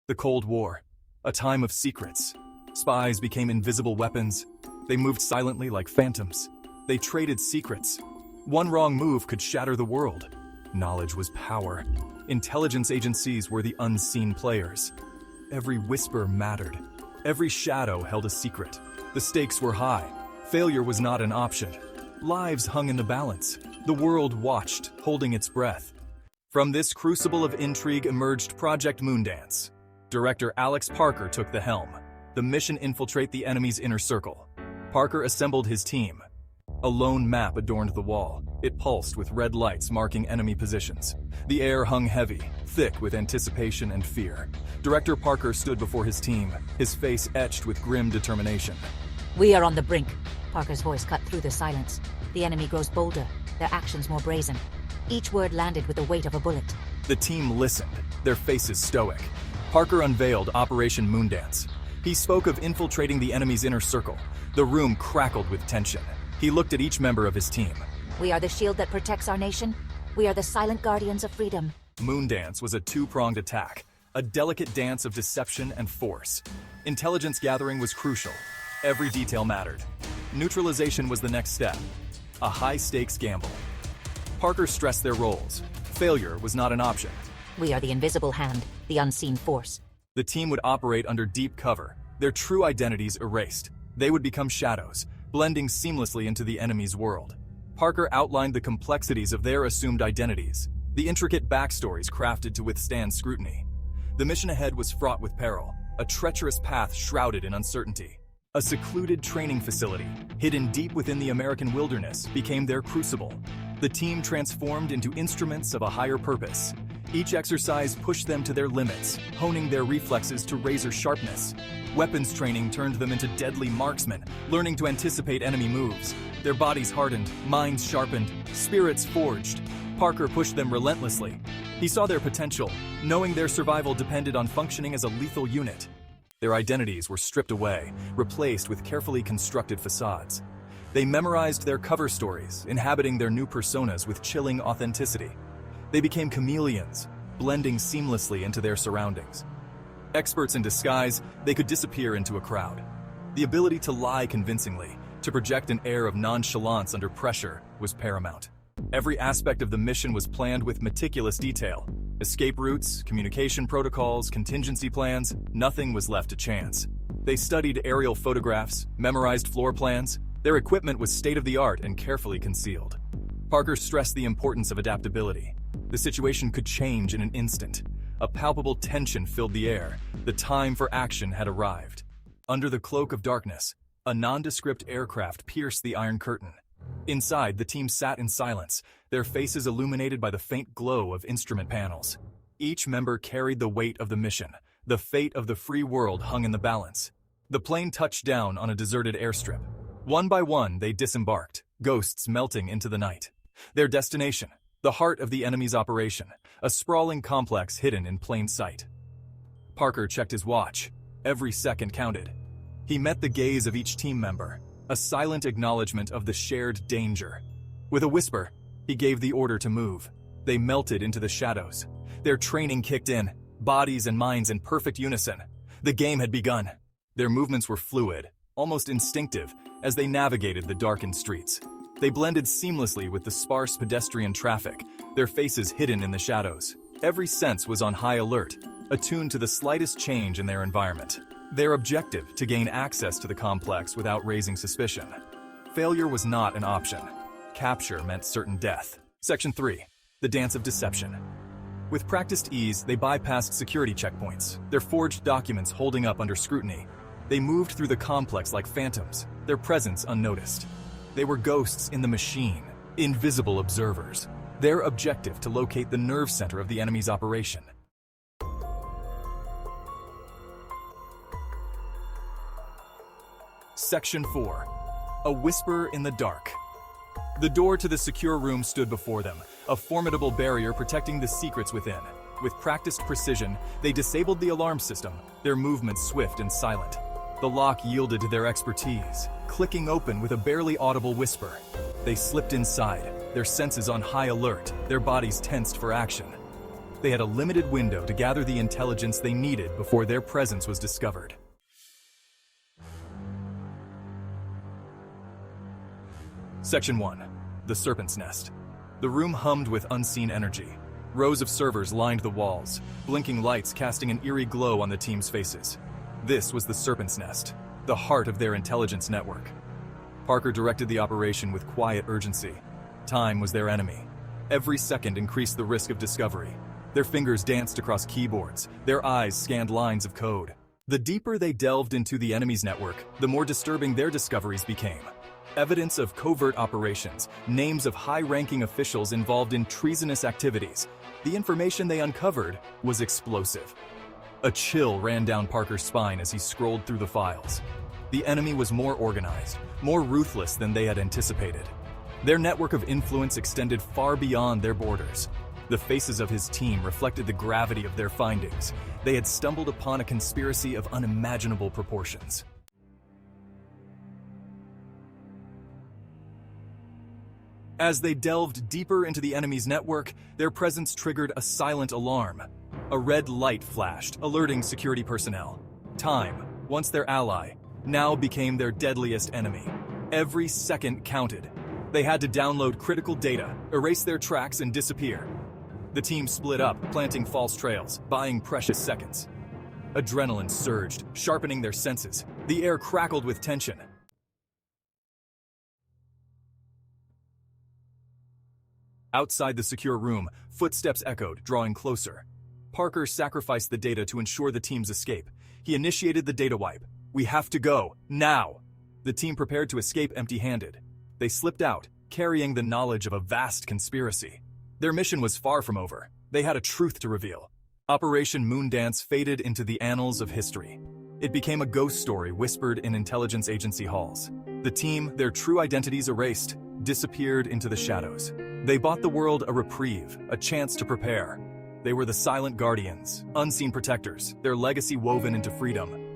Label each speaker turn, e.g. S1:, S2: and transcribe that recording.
S1: The Cold War, a time of secrets. Spies became invisible weapons. They moved silently like phantoms. They traded secrets. One wrong move could shatter the world. Knowledge was power. Intelligence agencies were the unseen players. Every whisper mattered. Every shadow held a secret. The stakes were high. Failure was not an option. Lives hung in the balance. The world watched, holding its breath. From this crucible of intrigue emerged Project Moondance. Director Alex Parker took the helm. The mission: infiltrate the enemy's inner circle. Parker assembled his team. A lone map adorned the wall. It pulsed with red lights marking enemy positions. The air hung heavy, thick with anticipation and fear. Director Parker stood before his team, his face etched with grim determination.
S2: We are on the brink. Parker's voice cut through the silence. The enemy grows bolder, their actions more brazen. Each word landed with the weight of a bullet.
S1: The team listened, their faces stoic. Parker unveiled Operation Moondance. He spoke of infiltrating the enemy's inner circle. The room crackled with tension. He looked at each member of his team.
S2: We are the shield that protects our nation. We are the silent guardians of freedom.
S1: Moondance was a two-pronged attack, a delicate dance of deception and force. Intelligence gathering was crucial. Every detail mattered. Neutralization was the next step, a high-stakes gamble. Parker stressed their roles. Failure was not an option.
S2: We are the invisible hand, the unseen force.
S1: The team would operate under deep cover, their true identities erased. They would become shadows, blending seamlessly into the enemy's world. Parker outlined the complexities of their assumed identities, the intricate backstories crafted to withstand scrutiny. The mission ahead was fraught with peril, a treacherous path shrouded in uncertainty. A secluded training facility, hidden deep within the American wilderness, became their crucible. The team transformed into instruments of a higher purpose. Each exercise pushed them to their limits, honing their reflexes to razor sharpness. Weapons training turned them into deadly marksmen, learning to anticipate enemy moves. Their bodies hardened, minds sharpened, spirits forged. Parker pushed them relentlessly. He saw their potential, knowing their survival depended on functioning as a lethal unit. Their identities were stripped away, replaced with carefully constructed facades. They memorized their cover stories, inhabiting their new personas with chilling authenticity. They became chameleons, blending seamlessly into their surroundings. Experts in disguise, they could disappear into a crowd. The ability to lie convincingly, to project an air of nonchalance under pressure, was paramount. Every aspect of the mission was planned with meticulous detail. Escape routes, communication protocols, contingency plans, nothing was left to chance. They studied aerial photographs, memorized floor plans. Their equipment was state-of-the-art and carefully concealed. Parker stressed the importance of adaptability. The situation could change in an instant. A palpable tension filled the air. The time for action had arrived. Under the cloak of darkness, a nondescript aircraft pierced the Iron Curtain. Inside, the team sat in silence, their faces illuminated by the faint glow of instrument panels. Each member carried the weight of the mission. The fate of the free world hung in the balance. The plane touched down on a deserted airstrip. One by one, they disembarked, ghosts melting into the night. Their destination, the heart of the enemy's operation, a sprawling complex hidden in plain sight. Parker checked his watch. Every second counted. He met the gaze of each team member, a silent acknowledgement of the shared danger. With a whisper, he gave the order to move. They melted into the shadows. Their training kicked in, bodies and minds in perfect unison. The game had begun. Their movements were fluid, almost instinctive, as they navigated the darkened streets. They blended seamlessly with the sparse pedestrian traffic, their faces hidden in the shadows. Every sense was on high alert, attuned to the slightest change in their environment. Their objective, to gain access to the complex without raising suspicion. Failure was not an option. Capture meant certain death. Section 3. The Dance of Deception. With practiced ease, they bypassed security checkpoints, their forged documents holding up under scrutiny. They moved through the complex like phantoms, their presence unnoticed. They were ghosts in the machine, invisible observers. Their objective to locate the nerve center of the enemy's operation. Section 4. A Whisper in the Dark. The door to the secure room stood before them, a formidable barrier protecting the secrets within. With practiced precision, they disabled the alarm system, their movements swift and silent. The lock yielded to their expertise, clicking open with a barely audible whisper. They slipped inside, their senses on high alert, their bodies tensed for action. They had a limited window to gather the intelligence they needed before their presence was discovered. Section 1. The Serpent's Nest. The room hummed with unseen energy. Rows of servers lined the walls, blinking lights casting an eerie glow on the team's faces. This was the Serpent's Nest, the heart of their intelligence network. Parker directed the operation with quiet urgency. Time was their enemy. Every second increased the risk of discovery. Their fingers danced across keyboards, their eyes scanned lines of code. The deeper they delved into the enemy's network, the more disturbing their discoveries became. Evidence of covert operations, names of high-ranking officials involved in treasonous activities. The information they uncovered was explosive. A chill ran down Parker's spine as he scrolled through the files. The enemy was more organized, more ruthless than they had anticipated. Their network of influence extended far beyond their borders. The faces of his team reflected the gravity of their findings. They had stumbled upon a conspiracy of unimaginable proportions. As they delved deeper into the enemy's network, their presence triggered a silent alarm. A red light flashed, alerting security personnel. Time, once their ally, now became their deadliest enemy. Every second counted. They had to download critical data, erase their tracks, and disappear. The team split up, planting false trails, buying precious seconds. Adrenaline surged, sharpening their senses. The air crackled with tension. Outside the secure room, footsteps echoed, drawing closer. Parker sacrificed the data to ensure the team's escape. He initiated the data wipe. "We have to go, now!" The team prepared to escape empty-handed. They slipped out, carrying the knowledge of a vast conspiracy. Their mission was far from over. They had a truth to reveal. Operation Moondance faded into the annals of history. It became a ghost story whispered in intelligence agency halls. The team, their true identities erased, disappeared into the shadows. They bought the world a reprieve, a chance to prepare. They were the silent guardians, unseen protectors, their legacy woven into freedom.